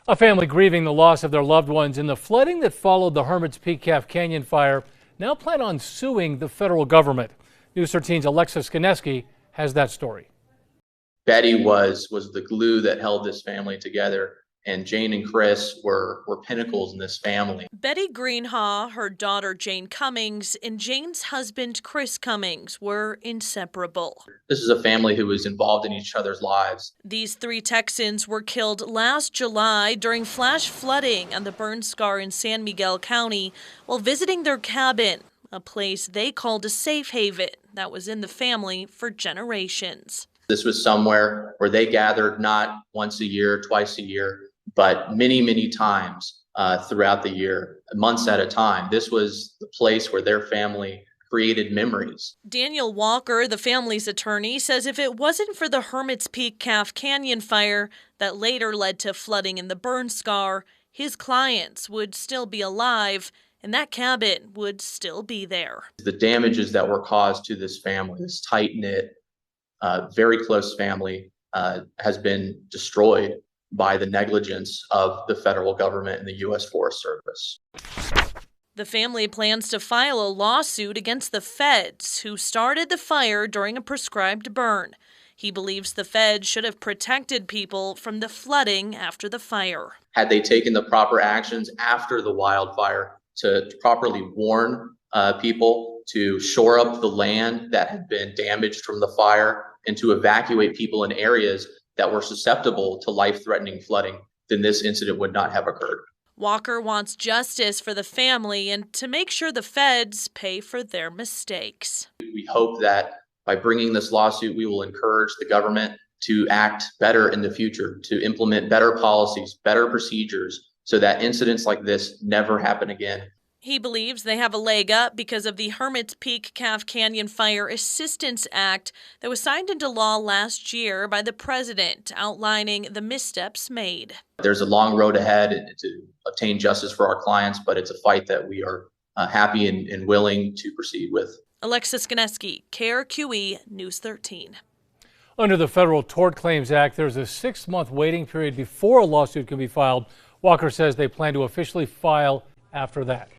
A family grieving the loss of their loved ones in the flooding that followed the Hermits Peak Calf Canyon fire now plan on suing the federal government. News 13's Alexis Skineski has that story. Betty was the glue that held this family together, and Jane and Chris were pinnacles in this family. Betty Greenhaw, her daughter Jane Cummings, and Jane's husband Chris Cummings were inseparable. This is a family who was involved in each other's lives. These three Texans were killed last July during flash flooding on the burn scar in San Miguel County while visiting their cabin, a place they called a safe haven that was in the family for generations. This was somewhere where they gathered not once a year, twice a year, but many, many times throughout the year, months at a time. This was the place where their family created memories. Daniel Walker, the family's attorney, says if it wasn't for the Hermits Peak Calf Canyon fire that later led to flooding in the burn scar, his clients would still be alive and that cabin would still be there. The damages that were caused to this family, this tight-knit, very close family, has been destroyed by the negligence of the federal government and the U.S. Forest Service. The family plans to file a lawsuit against the feds who started the fire during a prescribed burn. He believes the feds should have protected people from the flooding after the fire. Had they taken the proper actions after the wildfire to properly warn people, to shore up the land that had been damaged from the fire, and to evacuate people in areas that were susceptible to life-threatening flooding, then this incident would not have occurred. Walker wants justice for the family and to make sure the feds pay for their mistakes. We hope that by bringing this lawsuit, we will encourage the government to act better in the future, to implement better policies, better procedures, so that incidents like this never happen again. He believes they have a leg up because of the Hermits Peak Calf Canyon Fire Assistance Act that was signed into law last year by the president, outlining the missteps made. There's a long road ahead to obtain justice for our clients, but it's a fight that we are happy and willing to proceed with. Alexis Skineski, KRQE News 13. Under the Federal Tort Claims Act, there's a 6-month waiting period before a lawsuit can be filed. Walker says they plan to officially file after that.